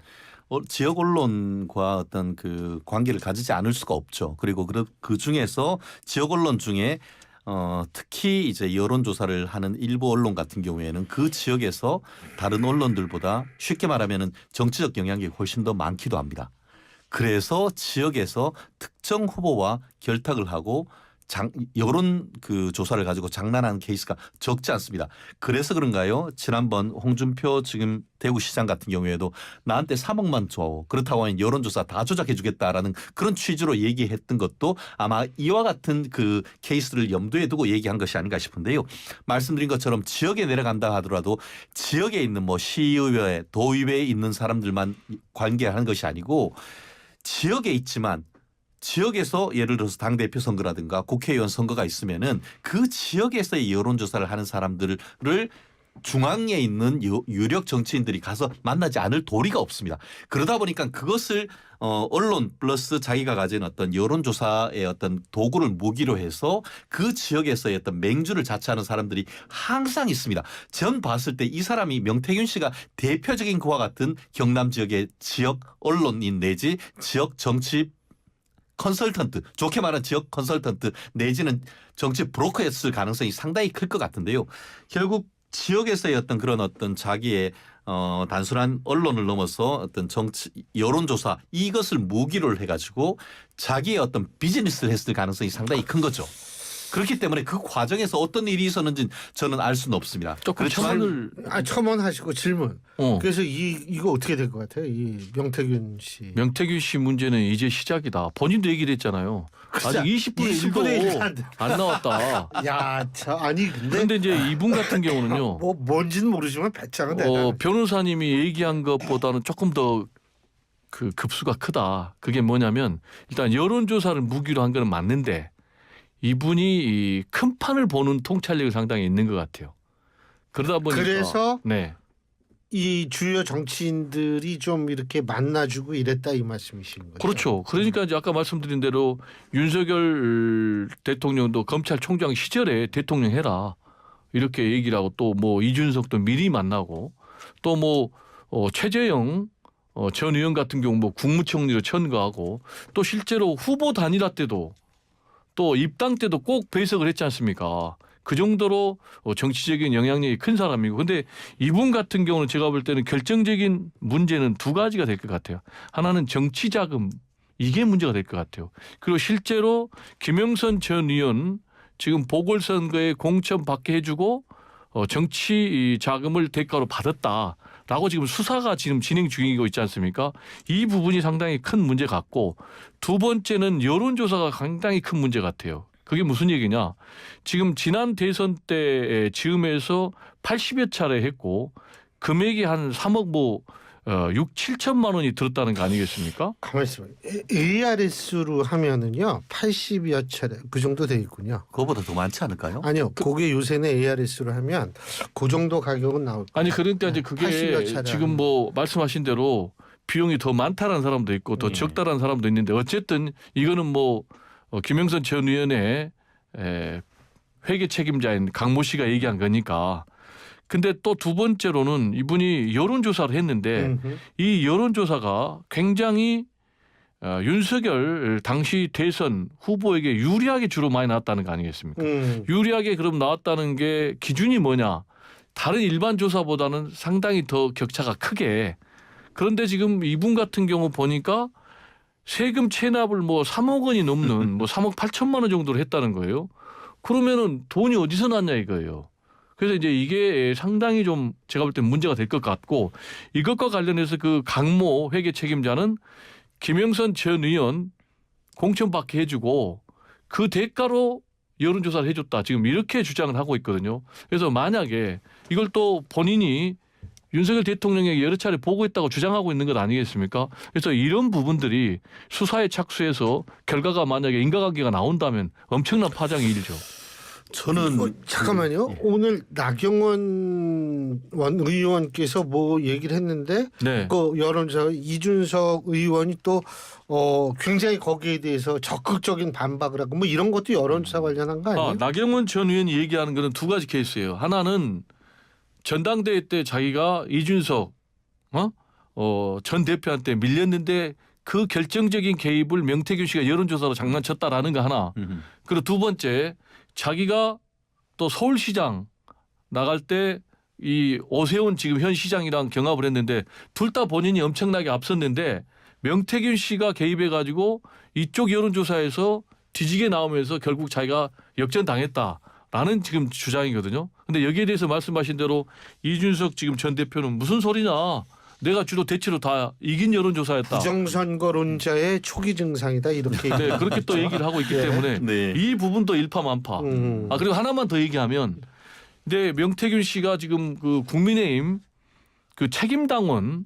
S3: 지역 언론과 어떤 그 관계를 가지지 않을 수가 없죠. 그리고 그 중에서 지역 언론 중에 특히 이제 여론조사를 하는 일부 언론 같은 경우에는 그 지역에서 다른 언론들보다 쉽게 말하면은 정치적 영향력이 훨씬 더 많기도 합니다. 그래서 지역에서 특정 후보와 결탁을 하고 여론 그 조사를 가지고 장난하는 케이스가 적지 않습니다. 그래서 그런가요? 지난번 홍준표 지금 대구시장 같은 경우에도 나한테 3억만 줘. 그렇다고 하면 여론조사 다 조작해 주겠다라는 그런 취지로 얘기했던 것도 아마 이와 같은 그 케이스를 염두에 두고 얘기한 것이 아닌가 싶은데요. 말씀드린 것처럼 지역에 내려간다 하더라도 지역에 있는 뭐 시의회, 도의회에 있는 사람들만 관계하는 것이 아니고 지역에 있지만 지역에서 예를 들어서 당대표 선거라든가 국회의원 선거가 있으면은 그 지역에서의 여론조사를 하는 사람들을 중앙에 있는 유력 정치인들이 가서 만나지 않을 도리가 없습니다. 그러다 보니까 그것을 언론 플러스 자기가 가진 어떤 여론조사의 어떤 도구를 무기로 해서 그 지역에서의 어떤 맹주를 자처하는 사람들이 항상 있습니다. 전 봤을 때 이 사람이 명태균 씨가 대표적인 그와 같은 경남 지역의 지역 언론인 내지 지역 정치 컨설턴트, 좋게 말하는 지역 컨설턴트 내지는 정치 브로커였을 가능성이 상당히 클 것 같은데요. 결국 지역에서의 어떤 그런 어떤 자기의 단순한 언론을 넘어서 어떤 정치 여론조사 이것을 무기로 해가지고 자기의 어떤 비즈니스를 했을 가능성이 상당히 큰 거죠. 그렇기 때문에 그 과정에서 어떤 일이 있었는지 저는 알 수는 없습니다.
S2: 조금 첨언을
S1: 첨언하시고 질문. 그래서 이거 어떻게 될 것 같아요? 이 명태균 씨.
S2: 명태균 씨 문제는 이제 시작이다. 본인도 얘기를 했잖아요. 아직 20분의 1도 안 나왔다.
S1: 야, 아니
S2: 근데 이제 이분 같은 경우는요.
S1: 뭐 뭔지는 모르지만 배짱은 대단해.
S2: 변호사님이 얘기한 것보다는 조금 더 그 급수가 크다. 그게 뭐냐면 일단 여론조사를 무기로 한 거는 맞는데 이분이 이 큰 판을 보는 통찰력이 상당히 있는 것 같아요. 그러다 보니까
S1: 그래서
S2: 네.
S1: 이 주요 정치인들이 좀 이렇게 만나주고 이랬다 이 말씀이신 거죠.
S2: 그렇죠. 그러니까 이제 아까 말씀드린 대로 윤석열 대통령도 검찰총장 시절에 대통령 해라 이렇게 얘기를 하고 또 뭐 이준석도 미리 만나고 또 뭐 최재형 전 의원 같은 경우 뭐 국무총리로 천거하고 또 실제로 후보 단일화 때도 또 입당 때도 꼭 배석을 했지 않습니까? 그 정도로 정치적인 영향력이 큰 사람이고 근데 이분 같은 경우는 제가 볼 때는 결정적인 문제는 두 가지가 될 것 같아요. 하나는 정치 자금 이게 문제가 될 것 같아요. 그리고 실제로 김영선 전 의원 지금 보궐선거에 공천 받게 해주고 정치 자금을 대가로 받았다라고 지금 수사가 지금 진행 중이고 있지 않습니까? 이 부분이 상당히 큰 문제 같고 두 번째는 여론조사가 상당히 큰 문제 같아요. 그게 무슨 얘기냐? 지금 지난 대선 때 즈음에서 80여 차례 했고 금액이 한 3억 6, 7천만 원이 들었다는 거 아니겠습니까?
S1: 가만히 있어봐요. ARS로 하면은요 80여 차례 그 정도 돼 있군요.
S3: 그거보다 더 많지 않을까요?
S1: 아니요. 그게 요새는 ARS로 하면 그 정도 가격은 나올 거예요.
S2: 아니 그러니까 이제 그게
S1: 80여 차례
S2: 지금 뭐 말씀하신 대로 비용이 더 많다는 사람도 있고 더 적다라는 사람도 있는데 어쨌든 이거는 뭐 김영선 전 의원의 회계 책임자인 강모 씨가 얘기한 거니까. 근데 또 두 번째로는 이분이 여론조사를 했는데 이 여론조사가 굉장히 윤석열 당시 대선 후보에게 유리하게 주로 많이 나왔다는 거 아니겠습니까? 유리하게 그럼 나왔다는 게 기준이 뭐냐? 다른 일반 조사보다는 상당히 더 격차가 크게. 그런데 지금 이분 같은 경우 보니까 세금 체납을 뭐 3억 원이 넘는 뭐 3억 8천만 원 정도로 했다는 거예요. 그러면은 돈이 어디서 났냐 이거예요. 그래서 이제 이게 상당히 좀 제가 볼 때 문제가 될 것 같고 이것과 관련해서 그 강모 회계 책임자는 김영선 전 의원 공천받게 해주고 그 대가로 여론조사를 해줬다. 지금 이렇게 주장을 하고 있거든요. 그래서 만약에 이걸 또 본인이 윤석열 대통령에게 여러 차례 보고했다고 주장하고 있는 것 아니겠습니까? 그래서 이런 부분들이 수사에 착수해서 결과가 만약에 인과관계가 나온다면 엄청난 파장이 일죠.
S3: 저는
S1: 잠깐만요. 오늘 나경원 의원께서 뭐 얘기를 했는데
S2: 네.
S1: 그 여론조사 이준석 의원이 또 굉장히 거기에 대해서 적극적인 반박을 하고 뭐 이런 것도 여론조사 관련한 거 아니에요?
S2: 나경원 전 의원이 얘기하는 거는 두 가지 케이스예요. 하나는 전당대회 때 자기가 이준석 전 대표한테 밀렸는데 그 결정적인 개입을 명태균 씨가 여론조사로 장난쳤다라는 거 하나. 그리고 두 번째 자기가 또 서울시장 나갈 때 이 오세훈 지금 현 시장이랑 경합을 했는데 둘 다 본인이 엄청나게 앞섰는데 명태균 씨가 개입해가지고 이쪽 여론조사에서 뒤지게 나오면서 결국 자기가 역전당했다라는 지금 주장이거든요. 근데 여기에 대해서 말씀하신 대로 이준석 지금 전 대표는 무슨 소리냐. 내가 주로 대체로 다 이긴 여론조사였다.
S1: 부정선거론자의 초기 증상이다 이렇게.
S2: 네, 그렇게 또 얘기를 하고 있기 때문에
S3: 네.
S2: 이 부분도 일파만파. 그리고 하나만 더 얘기하면 근데 명태균 씨가 지금 그 국민의힘 그 책임당원을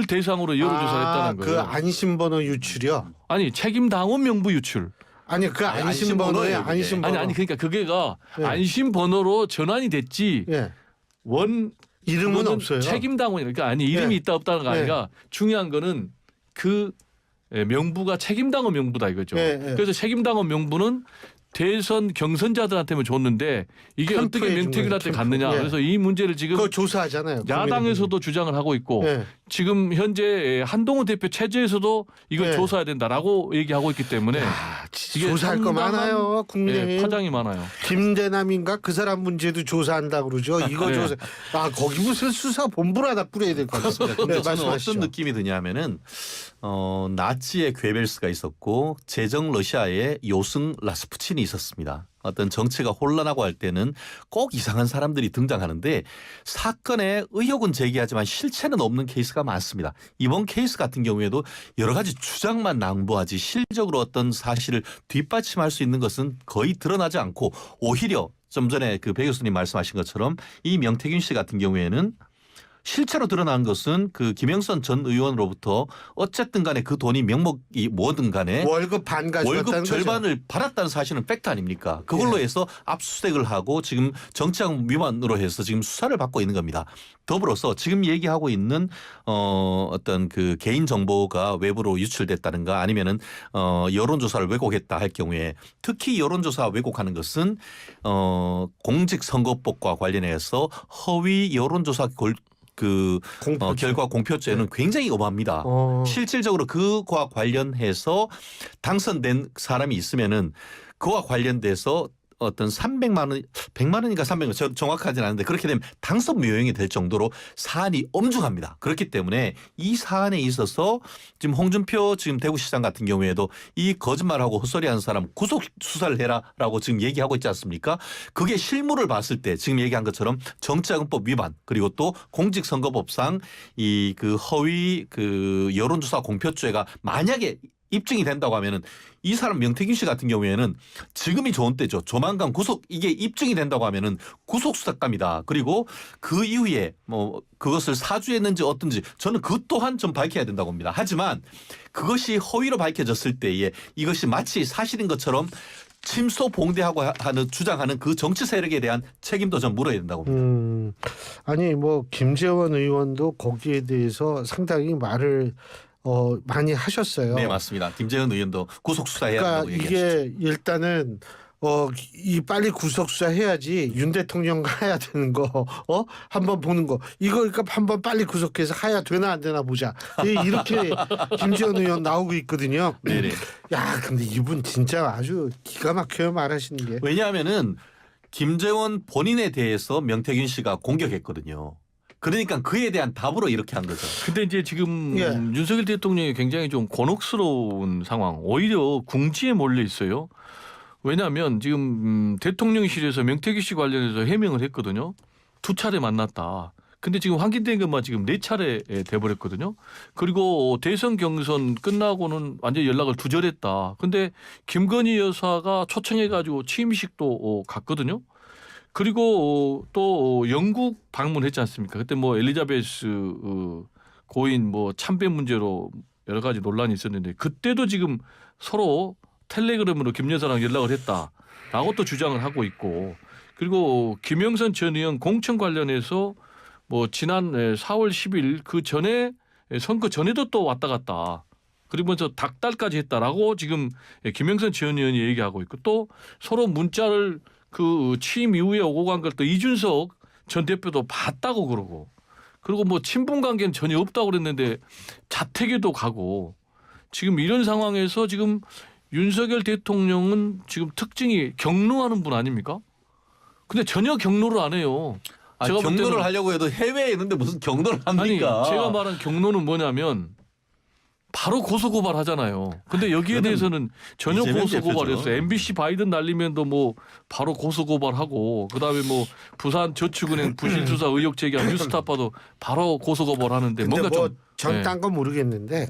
S2: 대상으로 여론조사를 했다는 거예요.
S1: 그 안심번호 유출이요?
S2: 아니 책임당원 명부 유출.
S1: 아니 그 안심번호에
S3: 안심번호예요, 그게.
S1: 안심번호.
S2: 아니 그러니까 그게가
S1: 네.
S2: 안심번호로 전환이 됐지
S1: 예.
S2: 원
S1: 이름은
S2: 그거는
S1: 없어요.
S2: 책임당원이 그러니까 아니 이름이
S1: 네.
S2: 있다 없다는 거 아니라 중요한 거는 그 명부가 책임당원 명부다 이거죠.
S1: 네, 네.
S2: 그래서 책임당원 명부는 대선 경선자들한테만 줬는데 이게 어떻게
S1: 캠프에 준
S2: 명태균한테
S1: 거예요,
S2: 갔느냐.
S1: 캠프. 예.
S2: 그래서 이 문제를 지금
S1: 그거 조사하잖아요.
S2: 야당에서도 주장을 하고 있고
S1: 예.
S2: 지금 현재 한동훈 대표 체제에서도 이걸
S1: 네.
S2: 조사해야 된다라고 얘기하고 있기 때문에 이게
S1: 조사할 거
S2: 상당한,
S1: 많아요. 국민의힘.
S2: 파장이 많아요.
S1: 김대남인가 그 사람 문제도 조사한다 그러죠. 이거
S2: 네.
S1: 조사. 거기 무슨 수사 본부를 하나 뿌려야 될 것 같습니다.
S3: 근데
S1: 네,
S3: 저는
S1: 말씀하시죠.
S3: 어떤 느낌이 드냐면은 나치의 괴벨스가 있었고 제정 러시아의 요승 라스푸친이 있었습니다. 어떤 정치가 혼란하고 할 때는 꼭 이상한 사람들이 등장하는데 사건에 의혹은 제기하지만 실체는 없는 케이스가 많습니다. 이번 케이스 같은 경우에도 여러 가지 주장만 낭보하지 실질적으로 어떤 사실을 뒷받침할 수 있는 것은 거의 드러나지 않고 오히려 좀 전에 그 배 교수님 말씀하신 것처럼 이 명태균 씨 같은 경우에는 실체로 드러난 것은 그 김영선 전 의원으로부터 어쨌든 간에 그 돈이 명목이 뭐든 간에
S1: 월급 반 가져갔다는
S3: 월급
S1: 거죠.
S3: 절반을 받았다는 사실은 팩트 아닙니까? 그걸로
S1: 예.
S3: 해서 압수수색을 하고 지금 정치학 위반으로 해서 지금 수사를 받고 있는 겁니다. 더불어서 지금 얘기하고 있는 어떤 그 개인 정보가 외부로 유출됐다든가 아니면은 여론조사를 왜곡했다 할 경우에 특히 여론조사 왜곡하는 것은 공직선거법과 관련해서 허위 여론조사
S1: 공표죄.
S3: 결과 공표죄는 굉장히 엄합니다. 실질적으로 그와 관련해서 당선된 사람이 있으면은 그와 관련돼서 어떤 300만 원, 100만 원인가 300만 원, 저 정확하진 않은데 그렇게 되면 당선 무효형이 될 정도로 사안이 엄중합니다. 그렇기 때문에 이 사안에 있어서 지금 홍준표 지금 대구시장 같은 경우에도 이 거짓말하고 헛소리하는 사람 구속 수사를 해라라고 지금 얘기하고 있지 않습니까? 그게 실무를 봤을 때 지금 얘기한 것처럼 정치자금법 위반 그리고 또 공직선거법상 이 그 허위 그 여론조사 공표죄가 만약에 입증이 된다고 하면은 이 사람 명태균 씨 같은 경우에는 지금이 좋은 때죠. 조만간 구속 이게 입증이 된다고 하면은 구속 수사감이다. 그리고 그 이후에 뭐 그것을 사주했는지 어떤지 저는 그 또한 좀 밝혀야 된다고 봅니다. 하지만 그것이 허위로 밝혀졌을 때에 이것이 마치 사실인 것처럼 침소봉대하고 하는 주장하는 그 정치 세력에 대한 책임도 좀 물어야 된다고 봅니다.
S1: 아니 뭐 김재원 의원도 거기에 대해서 상당히 말을 많이 하셨어요.
S3: 네 맞습니다. 김재현 의원도 구속 수사해야
S1: 그러니까
S3: 한다고 얘기하셨죠.
S1: 이게 일단은 이 빨리 구속 수사해야지 윤 대통령 하야 되는 거 한번 보는 거 이거 그러니까 한번 빨리 구속해서 하야 되나 안 되나 보자 이렇게 김지원 의원 나오고 있거든요.
S3: 네네.
S1: 야 근데 이분 진짜 아주 기가 막혀요 말하시는 게.
S3: 왜냐하면은 김재원 본인에 대해서 명태균 씨가 공격했거든요. 그러니까 그에 대한 답으로 이렇게 한 거죠.
S2: 근데 이제 지금
S1: 예.
S2: 윤석열 대통령이 굉장히 좀 곤혹스러운 상황, 오히려 궁지에 몰려 있어요. 왜냐하면 지금 대통령실에서 명태균 씨 관련해서 해명을 했거든요. 2차례 만났다. 근데 지금 확인된 것만 지금 4차례 돼버렸거든요. 그리고 대선 경선 끝나고는 완전히 연락을 두절했다. 근데 김건희 여사가 초청해가지고 취임식도 갔거든요. 그리고 또 영국 방문했지 않습니까? 그때 뭐 엘리자베스 고인 뭐 참배 문제로 여러 가지 논란이 있었는데 그때도 지금 서로 텔레그램으로 김 여사랑 연락을 했다라고 또 주장을 하고 있고 그리고 김영선 전 의원 공천 관련해서 뭐 지난 4월 10일 그 전에 선거 전에도 또 왔다 갔다 그러면서 닭달까지 했다라고 지금 김영선 전 의원이 얘기하고 있고 또 서로 문자를 그 취임 이후에 오고 간 걸 또 이준석 전 대표도 봤다고 그러고 그리고 뭐 친분 관계는 전혀 없다고 그랬는데 자택에도 가고 지금 이런 상황에서 지금 윤석열 대통령은 지금 특징이 경로하는 분 아닙니까? 근데 전혀 경로를 안 해요. 제가 볼
S3: 경로를
S2: 때는-
S3: 하려고 해도 해외에 있는데 무슨 경로를
S2: 아니
S3: 합니까?
S2: 제가 말한 경로는 뭐냐면 바로 고소고발 하잖아요. 근데 여기에 대해서는 전혀
S3: 이재명
S2: 고소고발했어요.
S3: 대표죠.
S2: MBC 바이든 날리면도 뭐 바로 고소고발하고 그다음에 뭐 부산 저축은행 부실 수사 의혹 제기한 뉴스타파도 바로 고소고발하는데
S1: 근데
S2: 뭔가
S1: 뭐
S2: 좀
S1: 전 딴 건 모르겠는데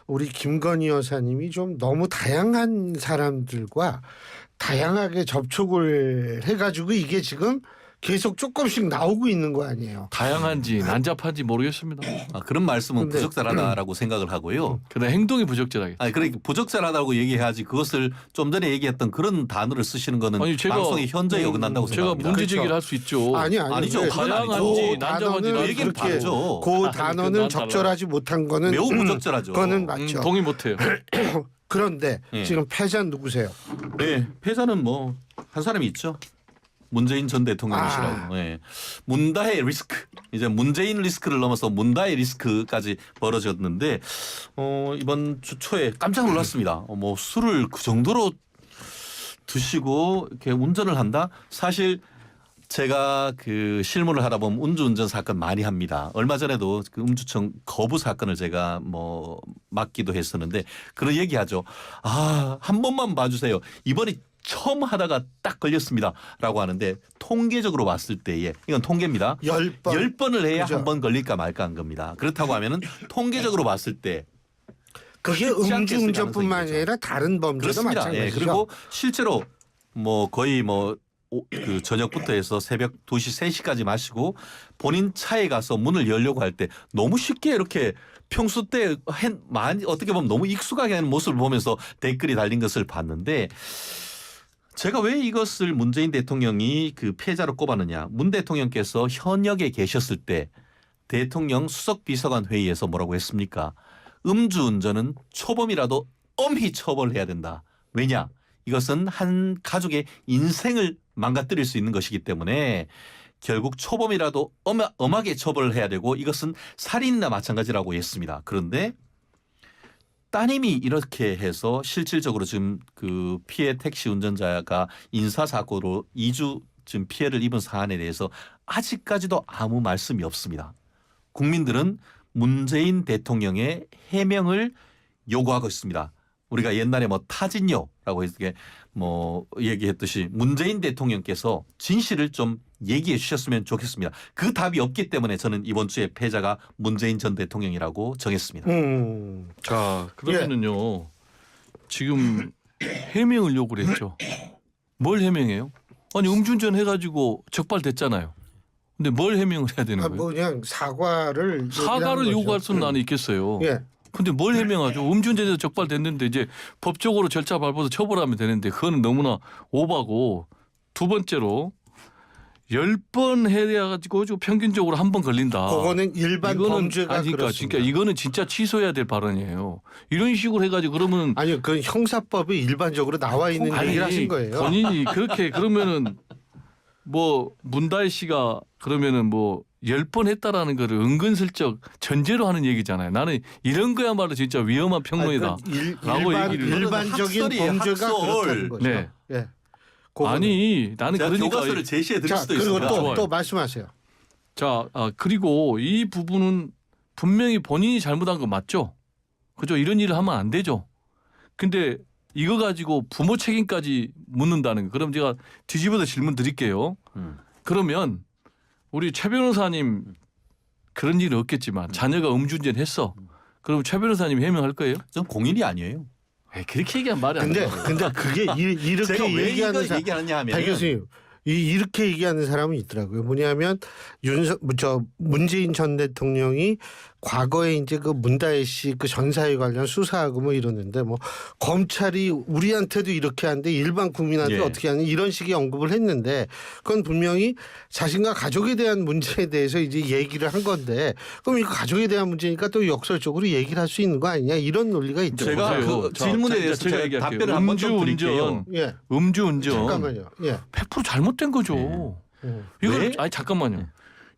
S1: 우리 김건희 여사님이 좀 너무 다양한 사람들과 다양하게 접촉을 해가지고 이게 지금 계속 조금씩 나오고 있는 거 아니에요.
S2: 다양한지 난잡한지 모르겠습니다.
S3: 그런 말씀은
S1: 근데-
S3: 부적절하다라고 생각을 하고요.
S2: 근데 행동이 부적절하게.
S3: 아니 그러니까 부적절하다고 얘기해야지 그것을 좀 전에 얘기했던 그런 단어를 쓰시는 거는
S2: 아니, 제가-
S3: 방송의 현저히 어긋난다고
S2: 제가
S3: 생각합니다.
S2: 문제
S1: 그렇죠.
S2: 제기를 할 수 있죠.
S3: 아니죠.
S1: 네.
S3: 그건 아니죠.
S2: 다양한지
S1: 그
S2: 난잡한지
S1: 단어는
S3: 얘기는
S1: 그렇게
S3: 다르죠.
S1: 그
S2: 아,
S1: 단어는
S2: 그건
S1: 적절하지 못한 거는
S3: 매우 부적절하죠.
S1: 그거는 맞죠.
S2: 동의 못해요.
S1: 그런데
S3: 예.
S1: 지금 패자 누구세요?
S3: 네, 패자는 뭐 한 사람이 있죠. 문재인 전 대통령이시라고. 예. 문다의 리스크. 이제 문재인 리스크를 넘어서 문다의 리스크까지 벌어졌는데 이번 주 초에 깜짝 놀랐습니다. 뭐 술을 그 정도로 드시고 이렇게 운전을 한다? 사실 제가 그 실무를 하다 보면 음주운전 사건 많이 합니다. 얼마 전에도 그 음주청 거부 사건을 제가 뭐 맡기도 했었는데 그런 얘기하죠. 한 번만 봐주세요. 이번이 처음 하다가 딱 걸렸습니다라고 하는데 통계적으로 봤을 때에 이건 통계입니다.
S1: 10번.
S3: 10번을 해야
S1: 그죠.
S3: 한 번 걸릴까 말까 한 겁니다. 그렇다고 하면은 통계적으로 봤을 때
S1: 그게
S3: 쉽지 않겠을
S1: 음주운전뿐만
S3: 가능성이
S1: 아니라 다른 범죄도
S3: 그렇습니다.
S1: 마찬가지죠.
S3: 예, 그리고 실제로 뭐 거의 그 저녁부터 해서 새벽 2시, 3시까지 마시고 본인 차에 가서 문을 열려고 할 때 너무 쉽게 이렇게 평소 때 많이 어떻게 보면 너무 익숙하게 하는 모습을 보면서 댓글이 달린 것을 봤는데 제가 왜 이것을 문재인 대통령이 그 피해자로 꼽았느냐. 문 대통령께서 현역에 계셨을 때 대통령 수석비서관 회의에서 뭐라고 했습니까? 음주운전은 초범이라도 엄히 처벌해야 된다. 왜냐? 이것은 한 가족의 인생을 망가뜨릴 수 있는 것이기 때문에 결국 초범이라도 엄하게 처벌을 해야 되고 이것은 살인이나 마찬가지라고 했습니다. 그런데 따님이 이렇게 해서 실질적으로 지금 그 피해 택시 운전자가 인사사고로 2주 지금 피해를 입은 사안에 대해서 아직까지도 아무 말씀이 없습니다. 국민들은 문재인 대통령의 해명을 요구하고 있습니다. 우리가 옛날에 뭐 타진요라고 이렇게 뭐 얘기했듯이 문재인 대통령께서 진실을 좀 얘기해 주셨으면 좋겠습니다. 그 답이 없기 때문에 저는 이번 주에 패자가 문재인 전 대통령이라고 정했습니다.
S2: 자 그러면은요 지금 해명을 요구를 했죠. 뭘 해명해요? 아니 음주운전 해가지고 적발됐잖아요. 근데 뭘 해명을 해야 되는 거예요?
S1: 뭐 그냥 사과를
S2: 사과를
S1: 얘기하는
S2: 요구할
S1: 거죠.
S2: 수는 나는 있겠어요.
S1: 예.
S2: 근데 뭘 해명하죠? 음주운전에서 적발됐는데 이제 법적으로 절차 밟아서 처벌하면 되는데 그거는 너무나 오바고 두 번째로 10번 해가지고 평균적으로 한 번 걸린다.
S1: 그거는 일반
S2: 이거는
S1: 범죄가
S2: 아니, 그러니까
S1: 그렇습니다.
S2: 이거는 진짜 취소해야 될 발언이에요. 이런 식으로 해가지고 그러면
S1: 아니요, 그 형사법이 일반적으로 나와 있는
S2: 아니,
S1: 얘기를 하신 거예요.
S2: 본인이 그렇게 그러면은 뭐 문다혜 씨가 그러면은 뭐 10번 했다라는 거를 은근슬쩍 전제로 하는 얘기잖아요. 나는 이런 거야말로 진짜 위험한 평론이다. 라고 얘기를
S1: 일반적인
S3: 학설이에요,
S1: 범죄가
S3: 학설.
S1: 그렇다는 거죠.
S2: 네.
S1: 예. 그거는.
S2: 아니 나는
S3: 제가
S2: 그러니까
S3: 교과서를 제시해 드릴
S1: 자,
S3: 수도
S1: 그리고
S3: 있습니다.
S2: 좋아요.
S1: 또 말씀하세요.
S2: 자, 그리고 이 부분은 분명히 본인이 잘못한 거 맞죠? 그죠? 이런 일을 하면 안 되죠. 근데 이거 가지고 부모 책임까지 묻는다는 거. 그럼 제가 뒤집어서 질문 드릴게요. 그러면 우리 최 변호사님 그런 일은 없겠지만 자녀가 음주운전 했어. 그럼 최 변호사님 해명할 거예요?
S3: 전 공인이 아니에요.
S2: 에이, 그렇게 얘기하면 말이 안 돼.
S1: 근데 그게 이렇게
S3: 제가 왜
S1: 얘기하는
S3: 이걸
S1: 사람,
S3: 얘기하느냐 하면
S1: 박 교수님 이렇게 얘기하는 사람은 있더라고요. 뭐냐면 문재인 전 대통령이 과거에 이제 그 문다혜 씨 그 전사에 관련 수사하고 뭐 이러는데 뭐 검찰이 우리한테도 이렇게 하는데 일반 국민한테
S3: 예.
S1: 어떻게 하는 이런 식의 언급을 했는데 그건 분명히 자신과 가족에 대한 문제에 대해서 이제 얘기를 한 건데 그럼 이거 가족에 대한 문제니까 또 역설적으로 얘기를 할 수 있는 거 아니냐 이런 논리가 있죠.
S3: 제가
S2: 보세요.
S3: 그 질문에 대해서 제가
S2: 얘기할게요.
S3: 답변을 한 번 좀 드릴게요.
S1: 예.
S2: 음주운전
S1: 잠깐만요. 예.
S2: 100% 잘못된 거죠.
S3: 네.
S2: 이걸
S3: 왜?
S2: 아니 잠깐만요.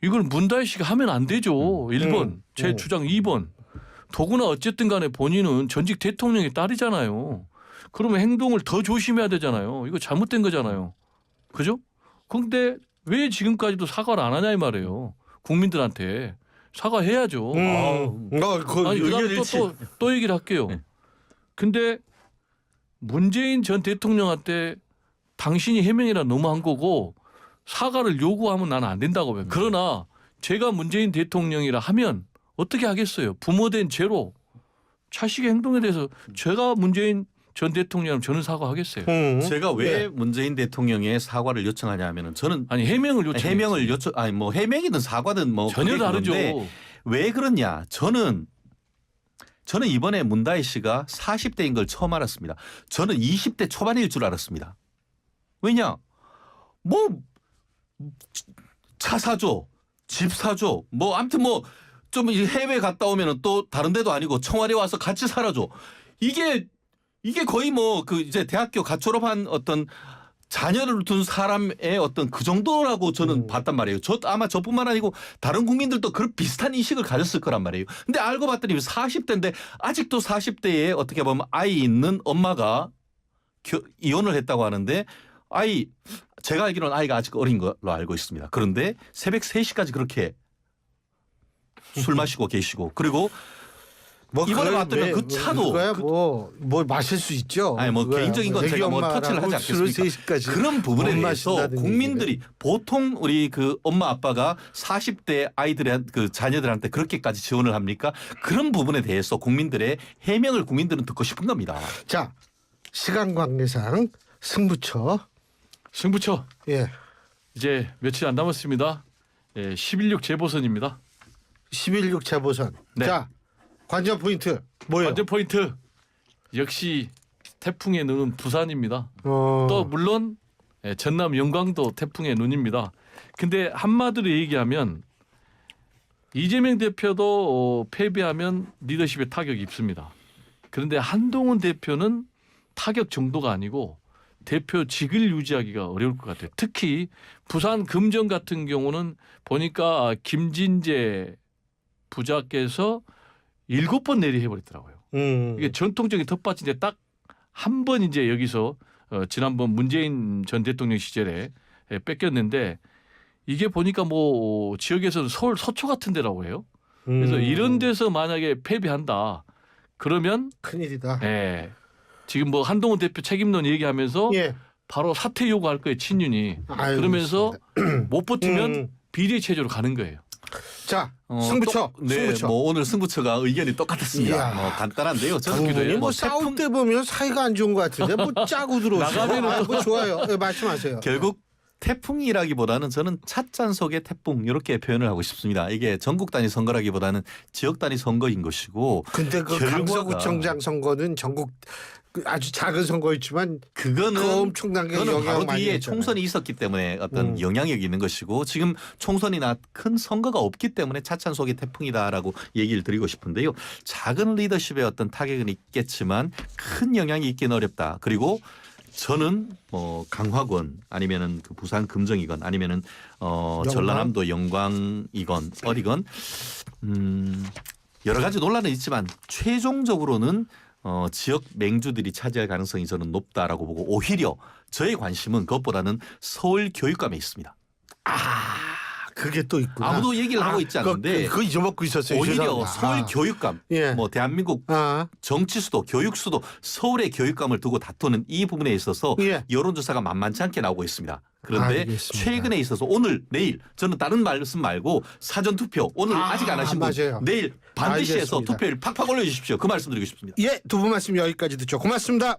S2: 이걸 문다혜 씨가 하면 안 되죠. 1번 제 주장 2번. 더구나 어쨌든 간에 본인은 전직 대통령의 딸이잖아요. 그러면 행동을 더 조심해야 되잖아요. 이거 잘못된 거잖아요. 그죠? 근데 왜 지금까지도 사과를 안 하냐 이 말이에요. 국민들한테 사과해야죠. 아니 그다음에 또 얘기를 할게요.
S3: 네.
S2: 근데 문재인 전 대통령한테 당신이 해명이라 너무 한 거고 사과를 요구하면 나는 안 된다고 봐요. 그러나 제가 문재인 대통령이라 하면 어떻게 하겠어요? 부모된 죄로 자식의 행동에 대해서 제가 문재인 전 대통령이라면 저는 사과하겠어요.
S3: 제가 왜
S1: 네.
S3: 문재인 대통령의 사과를 요청하냐 하면은 저는
S2: 아니 해명을 요청.
S3: 해명을 요청 아니 뭐 해명이든 사과든 뭐
S2: 전혀
S3: 그게
S2: 다르죠.
S3: 그건데 왜 그러냐? 저는 이번에 문다혜 씨가 40대인 걸 처음 알았습니다. 저는 20대 초반일 줄 알았습니다. 왜냐? 뭐 차 사줘, 집 사줘, 뭐 아무튼 뭐 좀 해외 갔다 오면은 또 다른 데도 아니고 청와대 와서 같이 살아줘. 이게 거의 뭐 그 이제 대학교 갓 졸업한 어떤 자녀를 둔 사람의 어떤 그 정도라고 저는 봤단 말이에요. 아마 저뿐만 아니고 다른 국민들도 그런 비슷한 인식을 가졌을 거란 말이에요. 근데 알고 봤더니 40대인데 아직도 40대에 어떻게 보면 아이 있는 엄마가 이혼을 했다고 하는데 제가 알기로는 아이가 아직 어린 걸로 알고 있습니다. 그런데 새벽 3시까지 그렇게 술 마시고 계시고 그리고
S1: 뭐
S3: 이번에
S1: 그걸
S3: 봤더니
S1: 왜,
S3: 그 차도
S1: 그거야 뭐 마실 수 있죠.
S3: 아니 뭐
S1: 그거야.
S3: 개인적인 건
S1: 애기
S3: 제가 뭐 터치를
S1: 엄마라고
S3: 하지
S1: 술을
S3: 않겠습니까?
S1: 3시까지
S3: 그런 부분에
S1: 못
S3: 대해서
S1: 마신다는
S3: 국민들이 보통 우리 그 엄마 아빠가 40대 아이들의 그 자녀들한테 그렇게까지 지원을 합니까? 그런 부분에 대해서 국민들의 해명을 국민들은 듣고 싶은 겁니다.
S1: 자, 시간 관계상 승부처.
S2: 예. 이제 며칠 안 남았습니다. 11.6 재보선입니다.
S1: 11.6 재보선.
S2: 네.
S1: 자, 관전 포인트 뭐예요?
S2: 관전 포인트 역시 태풍의 눈은 부산입니다.
S1: 어,
S2: 또 물론 전남 영광도 태풍의 눈입니다. 근데 한마디로 얘기하면 이재명 대표도 패배하면 리더십에 타격이 입습니다. 그런데 한동훈 대표는 타격 정도가 아니고 대표직을 유지하기가 어려울 것 같아요. 특히 부산 금정 같은 경우는 보니까 김진재 부자께서 7번 내리해버렸더라고요. 이게 전통적인 텃밭인데 딱 한 번 이제 여기서 지난번 문재인 전 대통령 시절에 뺏겼는데 이게 보니까 뭐 지역에서는 서울 서초 같은 데라고 해요. 그래서 이런 데서 만약에 패배한다 그러면
S1: 큰일이다.
S2: 지금 뭐 한동훈 대표 책임론 얘기하면서
S1: 예.
S2: 바로 사퇴 요구할 거예요 친윤이.
S1: 아유,
S2: 그러면서 못 버티면
S1: 음.
S2: 비례 체제로 가는 거예요.
S1: 자, 승부처.
S3: 네,
S1: 승부처.
S3: 뭐 오늘 승부처가 의견이 똑같았습니다.
S1: 이야.
S3: 뭐 간단한데요.
S2: 저는
S1: 당분이
S2: 기도해요.
S1: 뭐 싸울 때 보면 사이가 안 좋은 것 같은데 뭐 짜고 들어오세요.
S2: 나가면은
S1: 뭐 좋아요. 네, 말씀하세요.
S3: 결국 태풍이라기보다는 저는 찻잔 속의 태풍 이렇게 표현을 하고 싶습니다. 이게 전국 단위 선거라기보다는 지역 단위 선거인 것이고
S1: 근데 그
S3: 결과가-
S1: 강서구청장 선거는 전국 아주 작은 선거였지만
S3: 그거는
S1: 그 엄청나게
S3: 그거는
S1: 영향을
S3: 바로
S1: 많이
S3: 뒤에
S1: 했잖아요.
S3: 총선이 있었기 때문에 어떤 영향력이 있는 것이고 지금 총선이나 큰 선거가 없기 때문에 차찬 속의 태풍이다라고 얘기를 드리고 싶은데요. 작은 리더십의 어떤 타격은 있겠지만 큰 영향이 있긴 어렵다. 그리고 저는 뭐 강화권 아니면은 그 부산 금정이건 아니면은 전라남도 영광이건 어디건 여러 가지 논란은 있지만 최종적으로는 지역 맹주들이 차지할 가능성이 저는 높다라고 보고 오히려 저의 관심은 그것보다는 서울 교육감에 있습니다.
S1: 그게 또 있구나.
S3: 아무도 얘기를 하고 있지 않은데
S1: 그거 잊어먹고 있었어요.
S3: 오히려
S1: 죄송합니다.
S3: 서울 교육감,
S1: 예.
S3: 뭐 대한민국 정치 수도, 교육 수도, 서울의 교육감을 두고 다투는 이 부분에 있어서
S1: 예.
S3: 여론조사가 만만치 않게 나오고 있습니다. 그런데
S1: 알겠습니다.
S3: 최근에 있어서 오늘, 내일 저는 다른 말씀 말고 사전 투표 오늘 아직 안 하신 분
S1: 맞아요.
S3: 내일 반드시 해서
S1: 알겠습니다.
S3: 투표율 팍팍 올려주십시오. 그 말씀드리고 싶습니다.
S1: 예, 두 분 말씀 여기까지 듣죠. 고맙습니다.